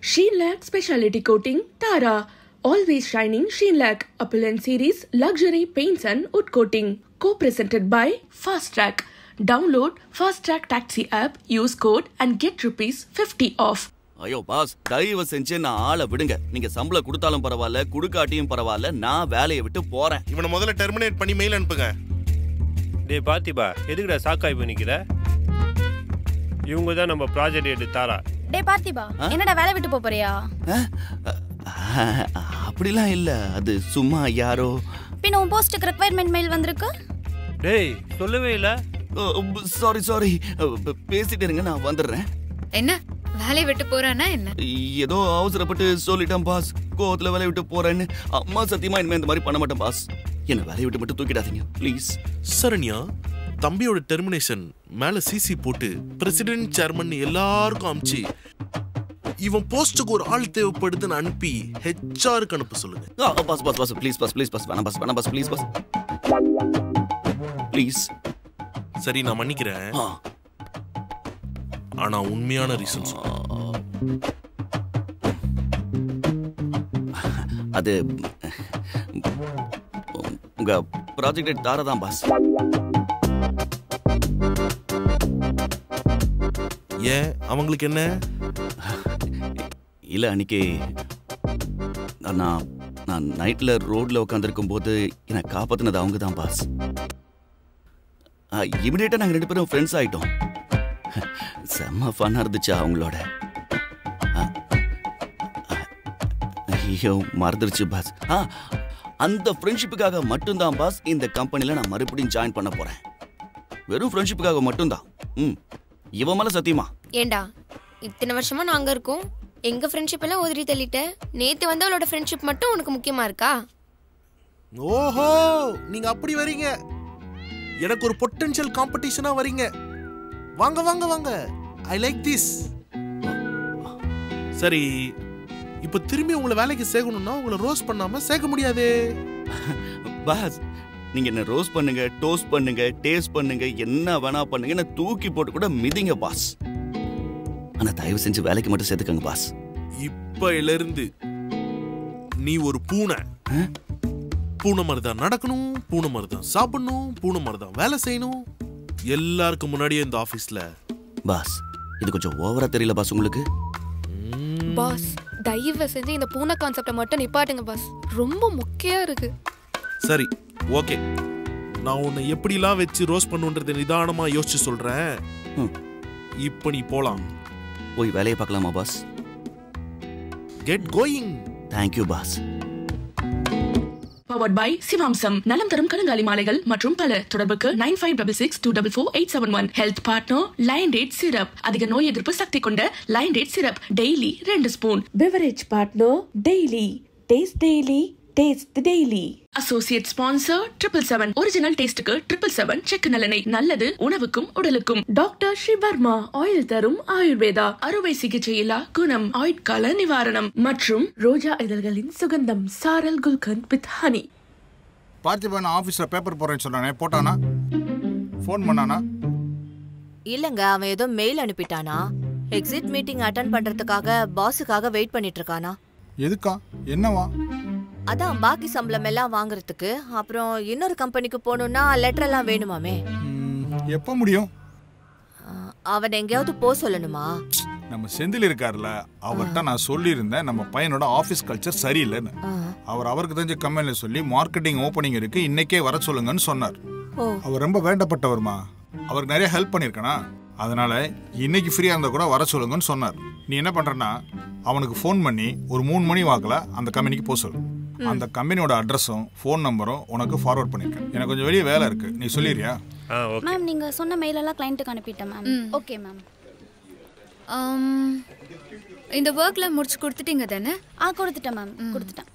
Sheenlac Specialty Coating Tara. Always shining Sheenlac. Appliance Series Luxury Paints and Wood Coating. Co-presented by Fast Track. Download Fast Track Taxi app, use code and get ₹50 off. ஐயோ pass, தயவு செஞ்சு நான் ஆளை விடுங்க. நீங்க சம்பளம் கொடுத்தாலும் பரவாயில்ல, கொடுக்காட்டியும் பரவாயில்ல, நான் வேலையை விட்டு போறேன். இவனை முதல்ல டெர்மினேட் பண்ணி மெயில் அனுப்புங்க. டேய் பார்த்திபா, எதுக்குடா சாக்காய் பண்ணிக்கிற? இவங்க தான் நம்ம ப்ராஜெக்ட் எடுத்து தாரா. டேய் பார்த்திபா, என்னடா வேலை விட்டு போறியா? அப்படிலாம் இல்ல, அது சும்மா யாரோ. பின்ன உன் போஸ்டுக்கு ரெக்வயர்மெண்ட் மெயில் வந்திருக்கு. டேய் சொல்லவே இல்ல. சாரி பேசிட்டு இருங்க, நான் வந்துடுறேன். என்ன வேலையை விட்டு போறானா என்ன? ஏதோ அவசரப்பட்டு சொல்லிட்டேன் பாஸ். கோவத்துல வேலையை விட்டு போறேன்னு. அம்மா சத்தியமா இனிமே இந்த மாதிரி பண்ண மாட்டேன் பாஸ். என்ன வேலையை விட்டு மட்டும் தூக்கிடாதீங்க ப்ளீஸ். சரண்யா, தம்பியோட டெர்மினேஷன் மேல சிசி போட்டு பிரசிடென்ட் சேர்மன் எல்லாருக்கும் அனுப்பிச்சு இவன் போஸ்டுக்கு ஒரு ஆள் தேவைப்படுதுன்னு அனுப்பி ஹெச்ஆருக்கு அனுப்ப சொல்லுங்க. Boss boss boss please boss please boss வேணாம் பாஸ் வேணாம் பாஸ் ப்ளீஸ் பாஸ் ப்ளீஸ். சரி நான் மன்னிக்கிறேன். ஆனா உண்மையான ரீசன் அது உங்க ப்ராஜெக்ட் தாரதான் பாஸ். ஏன் அவங்களுக்கு என்ன? இல்ல அன்னைக்கு நான் நைட்ல ரோட்ல உட்காந்துருக்கும் போது என்னை காப்பாத்தினது அவங்க தான் பாஸ். இமிடியேட்டா நாங்க 2 பேரும் ஃப்ரெண்ட்ஸ் ஆயிட்டோம். செம்ம ஃபன்னா இருந்துச்சு அவங்களோட. ஐயோ மறந்துருச்சு பாஸ். அந்த ஃப்ரெண்ட்ஷிப்புக்காக மட்டும்தான் பாஸ் இந்த கம்பெனில நான் மறுபடியும் ஜாயின் பண்ண போறேன். வெறும் ஃப்ரெண்ட்ஷிப்புக்காக மட்டும்தான். இவன் மேல சத்தியமா. ஏண்டா இத்தனை வருஷமா நாங்க இருக்கோம், எங்க ஃப்ரெண்ட்ஷிப் எல்லாம் உதறி தள்ளிட்ட. நேத்து வந்து அவளோட ஃப்ரெண்ட்ஷிப் மட்டும் உனக்கு முக்கியமா இருக்கா? ஓஹோ, நீங்க அப்படி வரீங்க. எனக்கு ஒரு பொட்டன்ஷியல் காம்படிஷனா வரீங்க. வாங்க வாங்க வாங்க, ஐ லைக் திஸ். சரி, இப்ப திரும்பி உங்களை வேலைக்கு சேர்க்கணும்னா உங்களை ரோஸ்ட் பண்ணாம சேர்க்க முடியாது பாஸ். நீங்க என்ன ரோஸ்ட் பண்ணுங்க, டோஸ்ட் பண்ணுங்க, டேஸ்ட் பண்ணுங்க, என்ன வேணா பண்ணுங்க, என்ன தூக்கி போட்டு கூட மிதிங்க பாஸ். ஆனா தயவு செஞ்சு வேலைக்கு மட்டும் சேர்த்துக்கங்க பாஸ். இப்பல இருந்து நீ ஒரு பூனை. பூனை மாதிரி தான் நடக்கணும், பூனை மாதிரி தான் சாப்பிடணும், பூனை மாதிரி தான் வேலை செய்யணும். எல்லாருக்கும் முன்னாடியே இந்த ஆபீஸ்ல. பாஸ் இது கொஞ்சம் ஓவரா தெரியல பாஸ் உங்களுக்கு? பாஸ் தயவு செஞ்சு இந்த பூனை கான்செப்டை மட்டும் நிப்பாட்டுங்க பாஸ், ரொம்ப முக்கியம் இருக்கு. சரி ஓகே, நான் உன்னை எப்படிலாம் வச்சு ரோஸ்ட் பண்ணுன்றதை நிதானமா யோசிச்சு சொல்றேன். இப்போ நீ போலாம். போய் வேலையை பார்க்கலாமா boss? Get going. Thank you boss. Powered by Sivamsam. நலம் தரும் கருங்காலி மாலைகள் மற்றும் பல. தொடர்புக்கு 9566244871. Health partner Lion Date syrup. அதிக நோய் எதிர்ப்பு சக்தி கொண்ட Lion Date syrup daily 2 spoon. Beverage partner daily taste daily taste daily. Associate sponsor 777. Original டேஸ்டுக்கு 777 செக்கு நல்லெண்ணெய். நல்லது உணவுக்கும் உடலுக்கும். டாக்டர் ஸ்ரீ வர்மா ஆயில் தரும் ஆயுர்வேதா. அறுவை சிகிச்சை இல்லா குணம், ஆயுட்கால நிவாரணம் மற்றும் ரோஜா இதழ்களின் சுகந்தம் சாரல் குல்கந்த் வித் ஹனி. பார்த்திபன் ஆபீஸ்ல பேப்பர் போறேன்னு சொன்னானே, போட்டானா? ஃபோன் பண்ணானா? இல்லங்க, அவன் ஏதோ மெயில் அனுப்பிட்டானா. எக்ஸிட் மீட்டிங் அட்டெண்ட் பண்றதுக்காக பாஸுக்காக வெயிட் பண்ணிட்டு இருக்கானா. எதுக்கா? என்னவா? அதான் பாக்கி சம்பளம் எல்லாம் வாங்குறதுக்கு. அப்புறம் இன்னொரு கம்பெனிக்கு போகணும்னா லெட்டர் எல்லாம் வேணுமாமே. எப்ப முடியும்? அவன் எங்கேயாவது போ சொல்லணுமா? நம்ம செந்தில் இருக்காருல்ல, அவர்கிட்ட நான் சொல்லியிருந்தேன் நம்ம பையனோட ஆபீஸ் கல்ச்சர் சரியில்லைன்னு. அவருக்கு தெரிஞ்ச கம்பெனில சொல்லி மார்க்கெட்டிங் ஓப்பனிங் இருக்கு, இன்னைக்கே வர சொல்லுங்கன்னு சொன்னார். அவர் ரொம்ப வேண்டப்பட்டவர்மா, அவருக்கு நிறைய ஹெல்ப் பண்ணிருக்கனா, அதனால இன்னைக்கு ஃப்ரீயா இருந்தா கூட வர சொல்லுங்கன்னு சொன்னார். நீ என்ன பண்றனா, அவனுக்கு ஃபோன் பண்ணி ஒரு 3 மணி வாக்குல அந்த கம்பெனிக்கு போக சொல்லு. அந்த கம்பெனியோட அட்ரஸும் ஃபோன் நம்பரும் உனக்கு ஃபார்வர்ட் பண்ணிருக்கேன். எனக்கு கொஞ்சம் வெளியே வேலை இருக்கு, நீ சொல்லிடுறியா? மேம் நீங்க சொன்ன மெயில் எல்லாம் கிளையண்ட்டுக்கு அனுப்பிட்டேன் மேம். Okay ma'am. இந்த ஒர்க்ல முடிச்சு கொடுத்துட்டீங்க தானே? கொடுத்துட்டேன் மேம், கொடுத்துட்டேன்.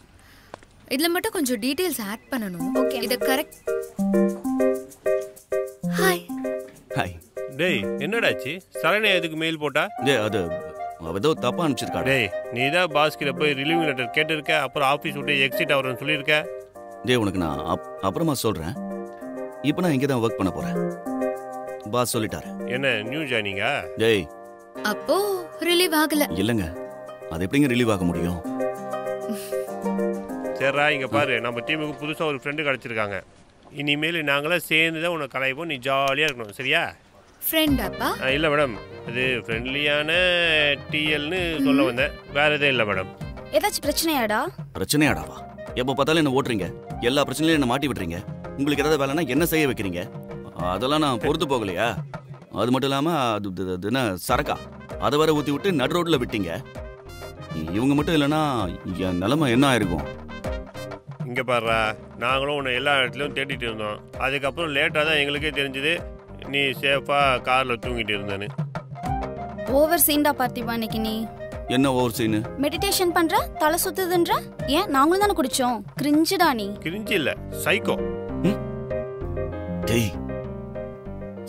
இதுல மட்டும் கொஞ்சம் டீடைல்ஸ் ஆட் பண்ணனும். ஓகே, இத கரெக்ட். Hi hi. டேய் என்னடாச்சு? சரண்யா எதுக்கு மெயில் போட்டா? டேய் அது ஏதோ தப்பா அனுப்பிச்சிருக்கா. டேய் நீ தான் பாஸ் கிட்ட போய் ரிலீவ் லெட்டர் கேட்டிருக்க, அப்புறம் ஆபீஸ் விட்டு எக்ஸிட் ஆவறன்னு சொல்லிருக்க. டேய் உனக்கு நான் அப்புறமா சொல்றேன். இப்போ நான் இங்க தான் வர்க் பண்ண போறேன். பாஸ் சொல்லிட்டாரு. என்ன நியூ ஜாயினிங்கா? டேய் அப்போ ரிலீவ் ஆகல. இல்லங்க, அது எப்படிங்க ரிலீவ் ஆக முடியும்? சரிடா, இங்க பாரு, நம்ம டீமுக்கு புதுசா ஒரு ஃப்ரெண்டு கிடைச்சிருக்காங்க. இனிமேல் நாங்களாம் சேர்ந்து தான் உனக்கு கலாய்ப்போம். நீ ஜாலியா இருக்கணும், சரியா? ஃப்ரெண்ட் அப்பா? இல்ல மேடம், அது ஃப்ரெண்ட்லியான டிஎல்னு சொல்ல வந்தேன், வேற எதுவும் இல்லை மேடம். ஏதாச்சும் பிரச்சனையாடா? பிரச்சனையாடாவா? எப்போ பார்த்தாலும் என்ன ஓட்டுறீங்க, எல்லா பிரச்சனையும் என்ன மாட்டி விட்டுறீங்க. உங்களுக்கு ஏதாவது வேலைன்னா என்ன செய்ய வைக்கிறீங்க? அதெல்லாம் நான் பொறுத்து போகலையா? அது மட்டும் இல்லாம அது என்ன சரக்கா, அதை வர ஊற்றி விட்டு நடு ரோட்டில் விட்டீங்க. இவங்க மட்டும் இல்லைன்னா என் நிலைமை என்ன ஆயிருக்கும்? இங்கே பாடுறா, நாங்களும் உன்னை எல்லா இடத்துலையும் தேடிட்டு இருந்தோம். அதுக்கப்புறம் லேட்டாக தான் எங்களுக்கே தெரிஞ்சது நீ சேஃபாக காரில் தூங்கிட்டு இருந்தேன்னு. ஓவர் சீன்டா பார்த்திபா இன்னைக்கு நீ. என்ன ஓவர் சீனு? மெடிடேஷன் பண்ற, தலை சுத்துதுன்ற. ஏன் நாங்களும் தானே குடிச்சோம். கிரிஞ்சுடா நீ. கிரிஞ்சு இல்ல, சைக்கோ. டேய்,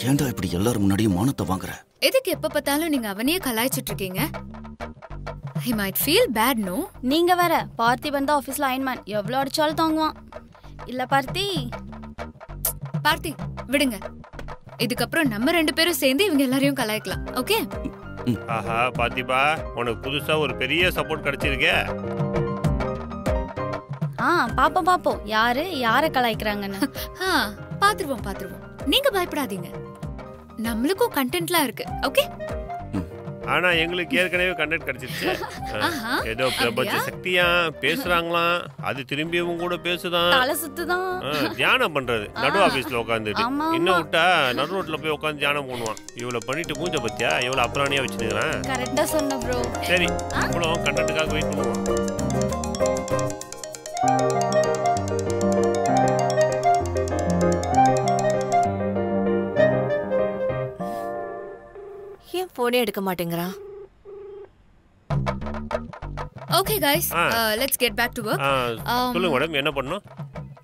ஏன்டா இப்படி எல்லாரும் முன்னாடியும் மானத்தை வாங்குற? எதுக்கு எப்ப பார்த்தாலும் நீங்க அவனையே கலாய்ச்சிட்டு இருக்கீங்க? He might feel bad, no? நீங்க வேற பார்த்திபன் தான் ஆபீஸ்ல அயன்மேன், எவ்வளவு அடிச்சாலும் தாங்குவான். இல்ல பார்த்தி? பார்த்தி விடுங்க. இதுக்கப்புறம் நம்ம 2 பேரும் சேர்ந்து இவங்க எல்லாரையும் கலாய்க்கலாம், ஓகே? ஆஹா பாத்திபா, உனக்கு புதுசா ஒரு பெரிய சப்போர்ட் கிடைச்சிருக்கே. பாப்போம் யார கலாய்க்கிறாங்கன்னு. பாத்துருவோம். நீங்க பயப்படாதீங்க, நம்மளுக்கும் கண்டென்ட்லாம் இருக்கு, ஓகே? ஆனா எங்களுக்கு ஏற்கனவே கண்டென்ட் கிடைச்சிருச்சு. ஏதோ பிரபஞ்ச சக்தியா பேசுறாங்களாம், அது திரும்பியும் கூட பேசுதான். தலை சுத்துதான். தியானம் பண்றது நடு ஆபீஸ்ல உட்காந்துட்டு. இன்னும் விட்டா நடு ரோட்ல போய் உட்காந்து தியானம் பண்ணுவான். இவ்வளவு பண்ணிட்டு மூஞ்ச பத்தியா எவ்வளவு அப்புறாணியா வச்சுருக்கான். கரெக்டா சொன்ன ப்ரோ. சரி, நம்மளும் கண்டென்ட்டுக்காக வெயிட் பண்ணுவோம். ஏன் போனே எடுக்க மாட்டேங்கறான்? Okay guys, let's get back to work. சொல்லுங்க மேடம், என்ன பண்ணனும்?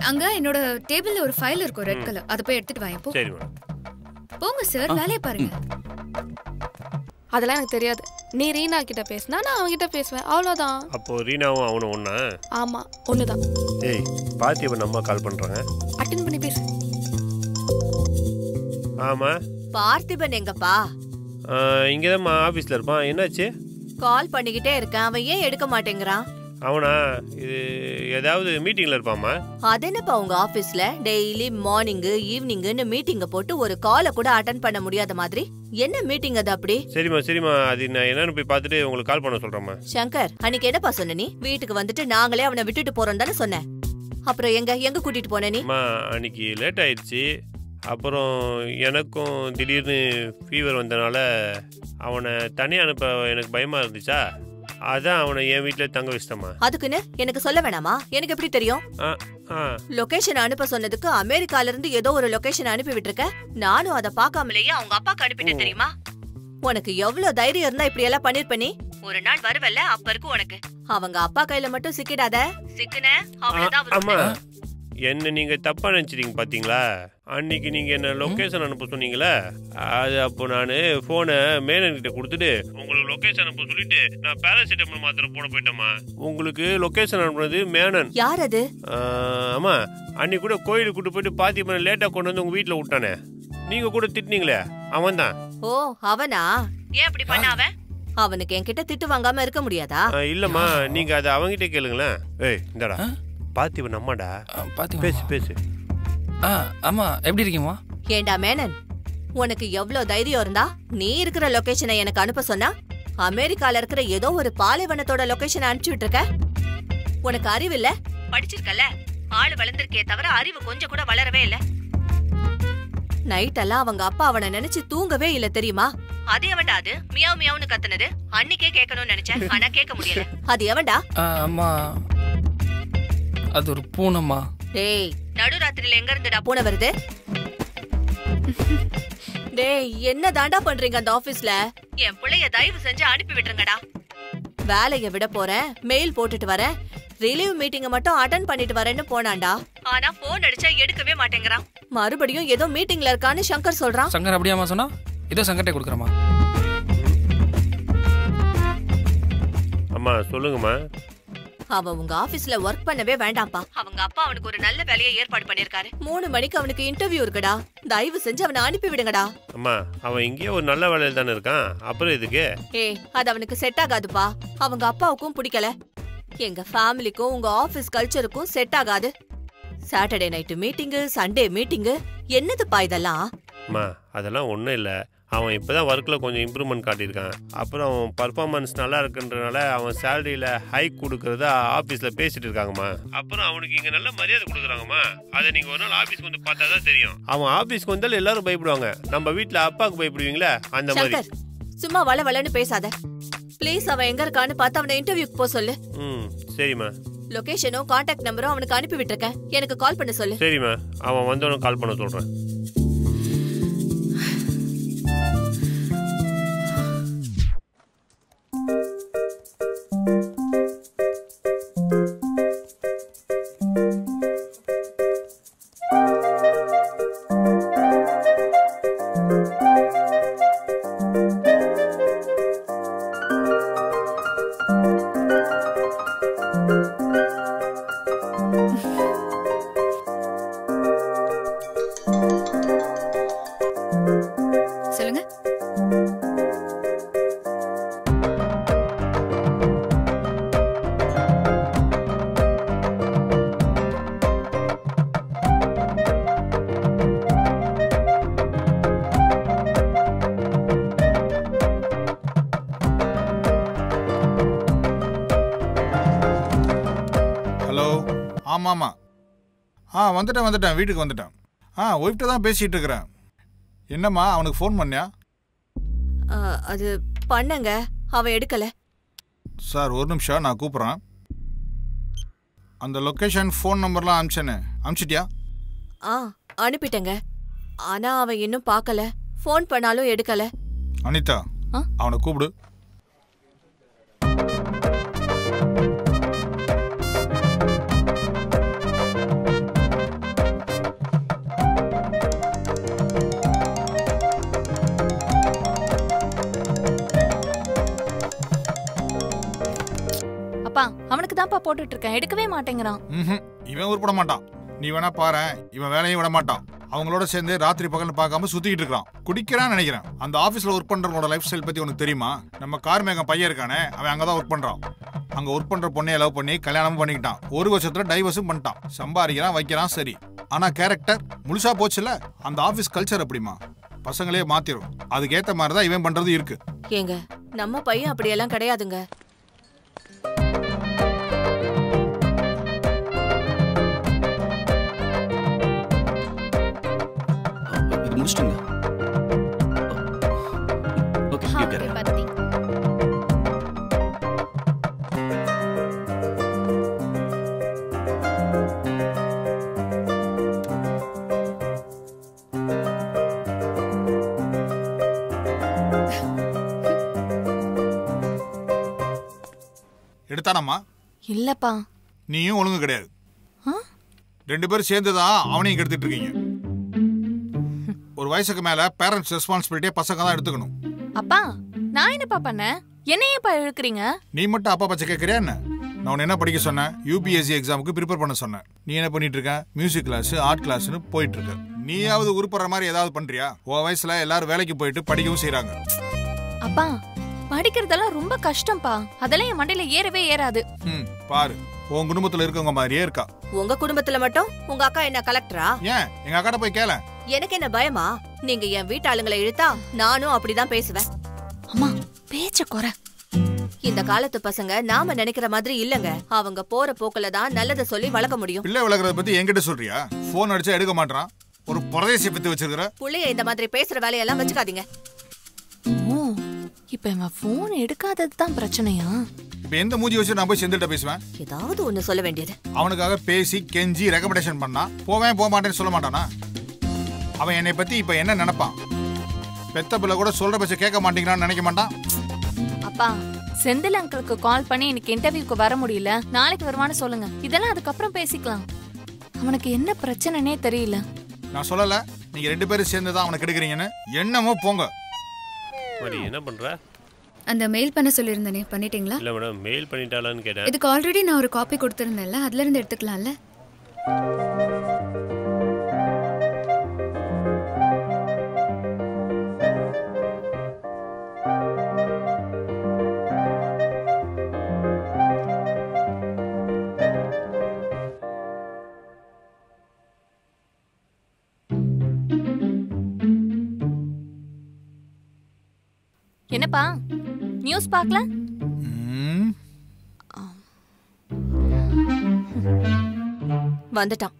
அங்க என்னோட டேபிள்ல ஒரு ஃபைல் இருக்கு, ரெட் கலர். அத போய் எடுத்துட்டு வாங்க போ. சரி மேடம். போங்க சார், வேலைய பாருங்க. அதெல்லாம் எனக்கு தெரியாது. நீ ரீனா கிட்ட பேசினா நான் அவங்க கிட்ட பேசுவேன், அவ்வளவுதான். அப்போ ரீனாவும் அவனும் ஒண்ணா? ஆமா, ஒண்ணுதான். ஏய், பார்த்திபன் அம்மா கால் பண்றாங்க, அட்டெண்ட் பண்ணி பேசு. ஆமா. பார்த்திபன் எங்கப்பா? இங்கதான் ஆபீஸ்ல இருப்பான். என்னாச்சு? கால் பண்ணிக்கிட்டே இருக்கேன், அவன் ஏன் எடுக்க மாட்டேங்கிறான்? அவனா இது ஏதாவது மீட்டிங்ல இருப்பாமா? அது என்னப்பா உங்க ஆபீஸ்ல டெய்லி மார்னிங் ஈவினிங்னு மீட்டிங்க போட்டு ஒரு காலை கூட அட்டெண்ட் பண்ண முடியாத மாதிரி என்ன மீட்டிங் அது? அப்படி சரிமா, அது நான் என்னன்னு போய் பார்த்துட்டு உங்களுக்கு கால் பண்ண சொல்றேம்மா. சங்கர், அன்னைக்கு என்னப்பா சொன்ன நீ? வீட்டுக்கு வந்துட்டு நாங்களே அவனை விட்டுட்டு போறோம் தானே சொன்னேன். அப்புறம் எங்க கூட்டிட்டு போன நீ? அன்னைக்கு லேட் ஆயிடுச்சு. அப்புறம் எனக்கும் திடீர்னு ஃபீவர் வந்தனால அவனை தனியாக அனுப்ப எனக்கு பயமா இருந்துச்சா, அதான் அவனை என் வீட்டுல தங்க வச்சிட்டமா. அதுக்குன்னு எனக்கு சொல்ல வேணாமா? எனக்கு எப்படி தெரியும்? லொகேஷன் அனுப்ப சொன்னதுக்கு அமெரிக்கால இருந்து ஏதோ ஒரு லொகேஷன் அனுப்பி விட்டுருக்க. நானும் அதை பார்க்காமலேயே அவங்க அப்பாக்கு அனுப்பிட்டேன் தெரியுமா? உனக்கு எவ்வளவு தைரியம் இருந்தா இப்படி எல்லாம் பண்ணிருப்ப நீ? ஒரு நாள் வருவல்ல, அப்ப இருக்கு உனக்கு. அவங்க அப்பா கையில மட்டும் சிக்கிடாத. சிக்குன அவ்வளவுதான். என்ன நீங்க தப்பா நினைச்சிட்டீங்க பாத்தீங்களா? அன்னைக்கு நீங்க என்ன லொகேஷன் அனுப்ப சொன்னீங்களா, அது அப்போ நானு போனை மேனன் கிட்ட கொடுத்துட்டு உங்களுக்கு லொகேஷன் அனுப்ப சொல்லிட்டு நான் பேராசிட்டமால் மாத்திரை போட போயிட்டேமா. உங்களுக்கு லொகேஷன் அனுப்புனது மேனன். யார் அது? ஆமா, அன்னைக்கு கூட கோயிலுக்கு கூட்டு போயிட்டு பாத்திமா லேட்டா கொண்டு வந்து உங்க வீட்டுல விட்டானே, நீங்க கூட திட்டினீங்களே, அவன் தான். ஓ, அவனா? ஏன் அப்படி பண்ண அவன்? அவனுக்கு என்கிட்ட திட்டு வாங்காம இருக்க முடியாதா? இல்லம்மா, நீங்க அதை அவங்கிட்ட கேளுங்களேன். ஏய் இந்தடா பாத்திவன் அம்மாடா, பேசு. ஆமா, எப்படி இருக்கீங்கம்மா? ஏண்டா மேனன், உனக்கு எவ்வளவு தைரியம் இருந்தா நீ இருக்கிற லொகேஷனை எனக்கு அனுப்ப சொன்னா அமெரிக்கால இருக்கிற ஏதோ ஒரு பாலைவனத்தோட லொகேஷனை அனுப்பிச்சு விட்டுருக்க? உனக்கு அறிவு இல்ல? படிச்சிருக்கல, ஆளு வளர்ந்திருக்கே தவிர அறிவு கொஞ்சம் கூட வளரவே இல்ல. நைட் எல்லாம் அவங்க அப்பா அவனை நினைச்சு தூங்கவே இல்ல தெரியுமா? அது எவன்டா அது மியாவ் மியாவ்னு கத்துனது? அன்னைக்கே கேட்கணும்னு நினைச்சேன், ஆனா கேட்க முடியல. அது எவன்டா? அம்மா, அது ஒரு பூனைமா. டேய், நடுராத்திரில எங்க இருந்துடா பூனை வருது? டேய், என்ன தாண்டா பண்றீங்க அந்த ஆபீஸ்ல? என் பிள்ளைய தயவு செஞ்சு அனுப்பி விட்டுருங்கடா. வேலைய விட போறேன், மெயில் போட்டுட்டு வரேன், ரிலீவ் மீட்டிங்க மட்டும் அட்டெண்ட் பண்ணிட்டு வரேன்னு போனான்டா. ஆனா போன் அடிச்சா எடுக்கவே மாட்டேங்கிறான். மறுபடியும் ஏதோ மீட்டிங்ல இருக்கான்னு சங்கர் சொல்றான். சங்கர் அப்படியாமா சொன்னா? இதோ சங்கர்ட்டே கொடுக்குறமா. அம்மா சொல்லுங்கம்மா. அவன் உங்க ஆபீஸ்ல ஒர்க் பண்ணவே வேண்டாம்ப்பா. அவங்க அப்பா அவனுக்கு ஒரு நல்ல வேலையை ஏற்பாடு பண்ணிருக்காரு. 3 மணிக்கு அவனுக்கு இன்டர்வியூ இருக்குடா. தயவு செஞ்சு அவனை அனுப்பி விடுங்கடா. அம்மா அவன் இங்கேயே ஒரு நல்ல வேலையில தானே இருக்கான், அப்புறம் இதுக்கு? அது அவனுக்கு செட் ஆகாதுப்பா. அவங்க அப்பாவுக்கும் பிடிக்கல. எங்க ஃபேமிலிக்கும் உங்க ஆபீஸ் கல்ச்சருக்கும் செட் ஆகாது. சாட்டர்டே நைட்டு மீட்டிங்கு, சண்டே மீட்டிங்கு, என்னதுப்பா இதெல்லாம்? அம்மா அதெல்லாம் ஒன்றும் இல்லை. அவன் இப்போ தான் ஒர்க்கில் கொஞ்சம் இம்ப்ரூவ்மெண்ட் காட்டியிருக்கான். அப்புறம் அவன் பர்ஃபார்மன்ஸ் நல்லா இருக்குன்றனால அவன் சேலரியில் ஹைக் கொடுக்குறதா ஆஃபீஸில் பேசிட்டு இருக்காங்கம்மா. அப்புறம் அவனுக்கு இங்கே நல்ல மரியாதை கொடுக்குறாங்கம்மா. அதை நீங்கள் ஒரு நாள் ஆஃபீஸ்க்கு வந்து பார்த்தா தான் தெரியும். அவன் ஆஃபீஸ்க்கு வந்தாலும் எல்லாரும் பயப்படுவாங்க. நம்ம வீட்டில் அப்பாவுக்கு பயப்படுவீங்களா அந்த மாதிரி. சும்மா வளன்னு பேசாத ப்ளீஸ். அவன் எங்க இருக்கான்னு பார்த்து அவனை இன்டர்வியூக்கு போக சொல்லு. சரிம்மா. லொகேஷனும் கான்டாக்ட் நம்பரும் அவனுக்கு அனுப்பி விட்டுருக்கேன். எனக்கு கால் பண்ண சொல்லு. சரிம்மா, அவன் வந்தவனும் கால் பண்ண சொல்கிறேன். சொல்லுங்க. ஹலோ. ஆமாம்மா. வந்துட்டேன் வீட்டுக்கு வந்துட்டேன். ஒய்ஃப்ட்ட தான் பேசிகிட்டு இருக்கிறேன். என்னம்மா அவனுக்கு ஃபோன் பண்ணியா? அது பண்ணங்க, அவன் எடுக்கல. சார் ஒரு நிமிஷம், நான் கூப்பிட்றேன். அந்த லொக்கேஷன் ஃபோன் நம்பர்லாம் அனுப்பிச்சிட்டியா? அனுப்பிட்டேங்க. ஆனா அவன் இன்னும் பார்க்கல. ஃபோன் பண்ணாலும் எடுக்கல. அனிதா, அவனை கூப்பிடு. அவனுக்கு தான்ப்பா போட்டுட்டு இருக்கேன், எடுக்கவே மாட்டேங்கிறான். இவன் உருப்பட மாட்டான். நீ வேணா பாரு, இவன் வேலையும் விட மாட்டான். அவங்களோட சேர்ந்து ராத்திரி பகல் பார்க்காம சுத்திக்கிட்டு இருக்கான். குடிக்கிறான்னு நினைக்கிறேன். அந்த ஆபீஸ்ல ஒர்க் பண்றவங்களோட லைஃப் ஸ்டைல் பத்தி உனக்கு தெரியுமா? நம்ம கார்மேகம் பையன் இருக்கானே, அவன் அங்கதான் ஒர்க் பண்றான். அங்க ஒர்க் பண்ற பொண்ணையை லவ் பண்ணி கல்யாணமும் பண்ணிக்கிட்டான். 1 வருஷத்துல டைவர்ஸும் பண்ணிட்டான். சம்பாதிக்கிறான், வைக்கிறான், சரி. ஆனா கேரக்டர் முழுசா போச்சுல. அந்த ஆபீஸ் கல்ச்சர் எப்படிமா பசங்களே மாத்திரும். அதுக்கேத்த மாதிரிதான் இவன் பண்றது இருக்கு. ஏங்க, நம்ம பையன் அப்படியெல்லாம் கிடையாதுங்க. முடிச்சிட்டுங்க. ஓகே, கேக்குறேன். எடுத்தானம்மா? இல்லப்பா. நீயும் ஒழுங்கு கிடையாது. 2 பேரும் சேர்ந்துதான் அவனையும் கெடுத்துட்டு இருக்கீங்க. ஒரு வயசுக்கு மேல பேரண்ட்ஸ் ரெஸ்பான்சிபிலிட்டியை பசங்க தான் எடுத்துக்கணும். அப்பா, நான் என்னப்பா பண்ணேன்? என்னையப்பா இழுக்கிறீங்க? நீ மட்டும் அப்பா பச்சை கேட்கறியா என்ன? நான் உன்னை என்ன படிக்க சொன்னேன்? UPSC எக்ஸாமுக்கு ப்ரிப்பேர் பண்ண சொன்னேன். நீ என்ன பண்ணிட்டு இருக்க? மியூசிக் கிளாஸ், ஆர்ட் கிளாஸ்னு போயிட்டு இருக்க. நீயாவது உருப்படுற மாதிரி ஏதாவது பண்றியா? உன் வயசுல எல்லாரும் வேலைக்கு போயிட்டு படிக்கவும் செய்யறாங்க. அப்பா, படிக்கிறதெல்லாம் ரொம்ப கஷ்டம்ப்பா. அதெல்லாம் என் மண்டையில ஏறவே ஏறாது. பாரு, உன் குடும்பத்துல இருக்கவங்க மாதிரியே இருக்கா. உங்க குடும்பத்துல மட்டும் உங்க அக்கா என்ன கலெக்டரா? ஏன் எங்க அக்காட்ட போய் கேள. எனக்கு என்ன பயமா? நீங்க என் வீட்டு ஆளுங்களை இழுத்தா நானும் அப்படிதான் பேசுவேன். அம்மா, பேச்ச குறை. இந்த காலத்து பசங்க நாம நினைக்கிற மாதிரி இல்லங்க. அவங்க போற போக்குல தான் நல்லத சொல்லி வளர்க்க முடியும். பிள்ளை வளர்க்கறத பத்தி என்கிட்ட சொல்றியா? போன் அடிச்சா எடுக்க மாட்டான். ஒரு பரதேசியை பத்தி வச்சிருக்கிற. புள்ளைய இந்த மாதிரி பேசுற வேலையெல்லாம் வச்சுக்காதீங்க. இப்ப இவன் போன் எடுக்காதது தான் பிரச்சனையா? இப்ப எந்த மூஞ்சி வச்சு நான் போய் செந்தில்ட்ட பேசுவேன்? ஏதாவது ஒண்ணு சொல்ல வேண்டியது. அவனுக்காக பேசி கெஞ்சி ரெக்கமெண்டேஷன் பண்ணா போவேன் போக மாட்டேன்னு சொல்ல மாட்டானா? அவன் என்னை பத்தி இப்ப என்ன நினைப்பான்? பெத்த பிள்ளை கூட சொல்ற பேச்ச கேட்க மாட்டேங்கிறான்னு நினைக்க மாட்டான். அப்பா, செந்தில் அங்கிளுக்கு கால் பண்ணி இன்னைக்கு இன்டர்வியூக்கு வர முடியல, நாளைக்கு வருவான்னு சொல்லுங்க. இதெல்லாம் அதுக்கப்புறம் பேசிக்கலாம். அவனுக்கு என்ன பிரச்சனைனே தெரியல. நான் சொல்லல, நீங்க 2 பேரும் சேர்ந்துதான் அவனை கெடுக்கிறீங்கன்னு. என்னமோ போங்க. என்ன பண்ற? அந்த மெயில் பண்ண சொல்லியிருந்தேனே பண்ணிட்டீங்களா? இல்லை மேடம், மெயில் பண்ணிட்டாலான்னு கேட்டேன். இதுக்கு ஆல்ரெடி நான் ஒரு காப்பி கொடுத்துருந்தேன்ல, அதுல இருந்து எடுத்துக்கலாம்ல? என்னப்பா நியூஸ் பார்க்கல? வந்துட்டான்.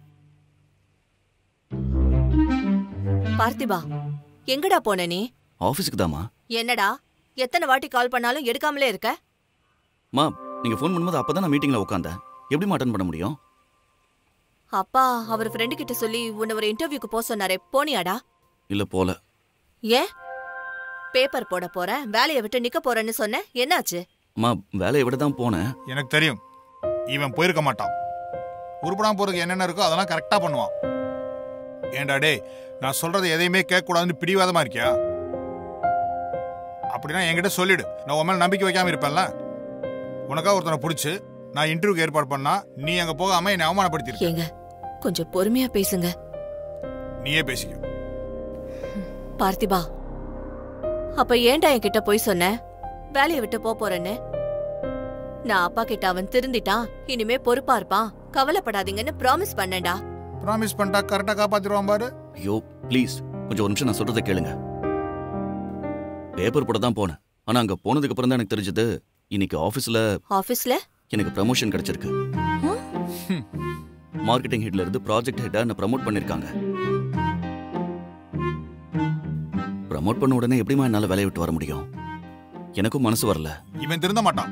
பார்த்திபா, எங்கடா போன நீ? ஆபீஸ்க்கு தாமா. என்னடா எத்தனை வாட்டி கால் பண்ணாலும் எடுக்காமலே இருக்க? மா, நீங்க ஃபோன் பண்ணும்போது அப்பதான் நான் மீட்டிங்ல உட்கார்ந்தேன். எப்படி அட்டெண்ட் பண்ண முடியும்? அப்பா அவர் ஃப்ரெண்டு கிட்ட சொல்லி உன்னை ஒரு இன்டர்வியூக்கு போக சொன்னாரே, போனியாடா? இல்ல போல. ஏன்? பேப்பர் போட போறேன், வேலையை விட்டு நிக்க போறேன்னு சொன்ன, என்னாச்சு? மா, வேலையை விட தான் போனேன். எனக்கு தெரியும் இவன் போயிருக்க மாட்டான். உருப்படாம போறதுக்கு என்னென்ன இருக்கோ அதெல்லாம் கரெக்டா பண்ணுவான். ஏண்டா டே, நான் சொல்றது எதையுமே கேட்க கூடாதுன்னு பிடிவாதமா இருக்கியா? அப்படின்னா என்கிட்ட சொல்லிடு, நான் உன் மேல நம்பிக்கை வைக்காம இருப்பேன்ல. உனக்கா ஒருத்தனை பிடிச்சு நான் இன்டர்வியூக்கு ஏற்பாடு பண்ணா நீ அங்க போகாம என்னை அவமானப்படுத்திருக்கீங்க. கொஞ்சம் பொறுமையா பேசுங்க. நீயே பேசிக்க. பார்த்திபா, அப்ப ஏன்டா என்கிட்ட போய் சொன்ன வேலையை விட்டு போறேன்னு? நான் அப்பா கிட்ட அவன் திருந்திட்டான், இனிமே பொறுப்பா இருப்பான், கவலைப்படாதீங்கன்னு ப்ராமிஸ் பண்ணேன்டா. ப்ராமிஸ் பண்ணிட்டா கரெக்டா காப்பாத்திடுவான் பாரு. ஐயோ ப்ளீஸ், கொஞ்சம் ஒரு நிமிஷம் நான் சொல்றதை கேளுங்க. பேப்பர் போட தான் போனேன். ஆனா அங்க போனதுக்கு அப்புறம் தான் எனக்கு தெரிஞ்சது, இன்னைக்கு ஆபீஸ்ல எனக்கு ப்ரமோஷன் கிடைச்சிருக்கு. மார்க்கெட்டிங் ஹெட்ல இருந்து ப்ராஜெக்ட் ஹெட்டா என்ன ப்ரமோட் பண்ணிருக்காங்க. ப்ரமோட் பண்ண உடனே எப்படிமா என்னால வேலையை விட்டு வர முடியும்? எனக்கும் மனசு வரல. இவன் திருந்த மாட்டான்.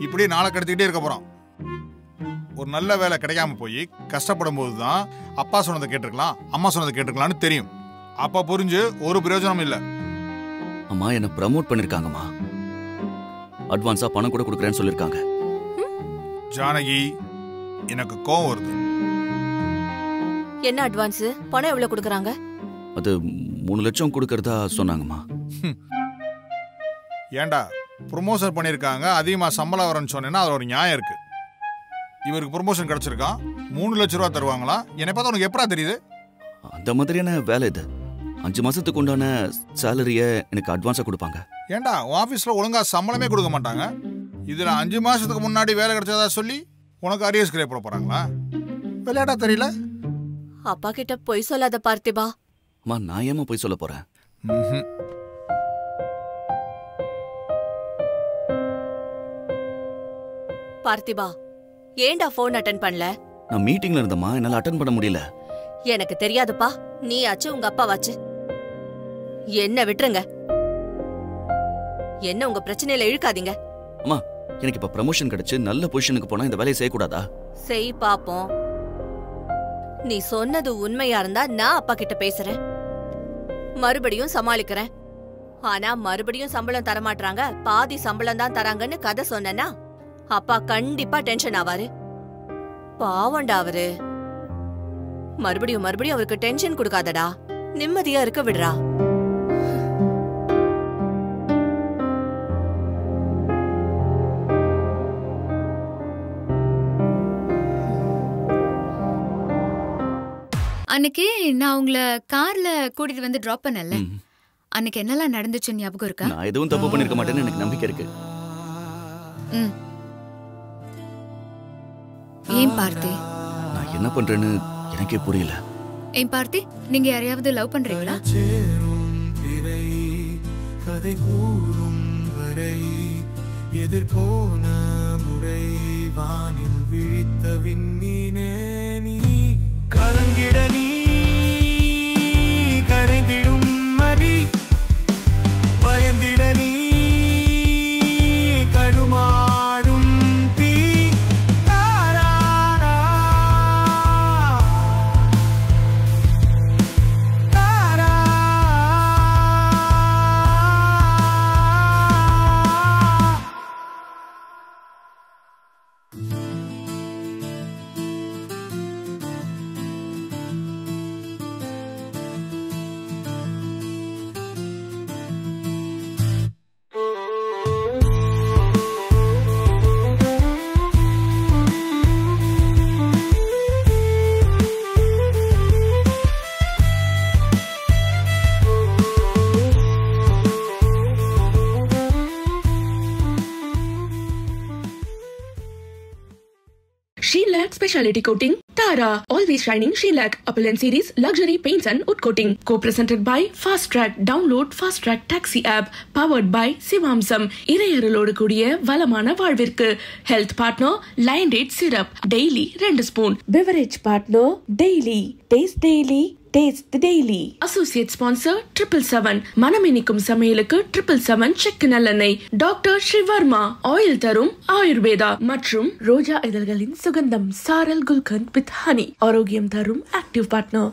இப்படியே நாளை கடத்திக்கிட்டே இருக்க போறான். ஒரு நல்ல வேலை கிடைக்காம போய் கஷ்டப்படும் போதுதான் அப்பா சொன்னதை கேட்டிருக்கலாம், அம்மா சொன்னதை கேட்டிருக்கலாம்னு தெரியும். அப்பா புரிஞ்சு ஒரு பிரயோஜனம் இல்ல. அம்மா என்ன ப்ரமோட் பண்ணிருக்காங்கம்மா. அட்வான்ஸா பணம் கூட கொடுக்கறேன்னு சொல்லிருக்காங்க. ஜானகி, எனக்கு கோவம் வருது. என்ன அட்வான்ஸ்? பணம் எவ்வளவு கொடுக்கறாங்க? அது 3 லட்சம் கொடுக்கறதா சொன்னாங்கம்மா. ஏண்டா, ப்ரொமோஷன் பண்ணிருக்காங்க, அதிகமா சம்பளம் வரன்னு சொன்னேன்னா அது ஒரு நியாயம் இருக்கு. இவருக்கு ப்ரொமோஷன் கிடைச்சிருக்கான், 3 லட்சம் ரூபா தருவாங்களா? என்னை பார்த்தா உனக்கு எப்படா தெரியுது? அந்த மாதிரியான வேலை இது. 5 மாசத்துக்கு உண்டான சேலரிய எனக்கு அட்வான்ஸா கொடுப்பாங்க. ஏண்டா, ஆபீஸ்ல ஒழுங்கா சம்பளமே கொடுக்க மாட்டாங்க. இதுல 5 மாசத்துக்கு முன்னாடி வேலை கிடைச்சதா சொல்லி உனக்கு அரியர்ஸ் கிரே போட போறாங்களா? விளையாட்டா தெரியல. அப்பா கிட்ட போய் சொல்லாத பார்த்திபா. அம்மா, நான் ஏமா போய் சொல்ல போறேன்? பார்த்திபா, ஏன்டா போன் அட்டெண்ட் பண்ணல? நான் மீட்டிங்ல இருந்தம்மா, என்னால அட்டெண்ட் பண்ண முடியல. எனக்கு தெரியாதுப்பா, நீ ஆச்சு உங்க அப்பா வாச்சு. என்ன விட்டுருங்க, என்ன உங்க பிரச்சனையில இழுக்காதீங்க. அம்மா, எனக்கு இப்ப ப்ரமோஷன் கிடைச்சு நல்ல பொசிஷனுக்கு போனா இந்த வேலையை செய்யக்கூடாதா? செய் பாப்போம். நீ சொன்னது உண்மையா இருந்தா நான் அப்பா கிட்ட பேசுறேன், மறுபடியும் சமாளிக்கிறேன். ஆனா மறுபடியும் சம்பளம் தரமாட்டாங்க, பாதி சம்பளம் தான் தராங்கன்னு கதை சொன்னா அப்பா கண்டிப்பா டென்ஷன் ஆவாரு. பாவண்டா அவரு. மறுபடியும் அவருக்கு டென்ஷன் கொடுக்காதடா, நிம்மதியா இருக்க விடுறா. அன்னைக்கு நான் உங்களை கார்ல கூட்டிட்டு வந்து டிராப் பண்ணல, அன்னைக்கு என்னெல்லாம் நடந்துச்சு ஞாபகம் இருக்கா? நான் எதுவும் தப்பு பண்ணிருக்க மாட்டேன்னு எனக்கு நம்பிக்கை இருக்கு. ஏன் பார்த்தி? நான் என்ன பண்றேன்னு எனக்கே புரியல. ஏன் பார்த்தி, நீங்க யாரையாவது லவ் பண்றீங்களா? கதை கூறும் வரை எதிர்போன முறை வானில் விழித்த விண்மீனே நீ கலங்கிட நீ கரைந்திடும் மதி பயந்திட நீ கடுமாடும் தீ Sheenlac Speciality Coating, Tara, Always Shining Sheenlac, Appellant Series, Luxury Paints and Wood Coating. Co-presented by Fast Track. Download Fast Track Taxi app. Powered by Sivamsam. இறையருளோடு கூடிய வளமான வாழ்விற்கு. Health partner, Lion Date Syrup. Daily 2 spoon. Beverage partner, Daily. Taste Daily. Taste Daily. Associate sponsor, 777. மனமினிக்கும் சமையலுக்கு 777 செக்கு நல்லெண்ணெய். Doctor Sreevarma oil தரும் ஆயுர்வேதா மற்றும் ரோஜா இதழ்களின் சுகந்தம் சாரல் gulkand with honey ஆரோக்கியம் தரும் ஆக்டிவ் பார்ட்னர்.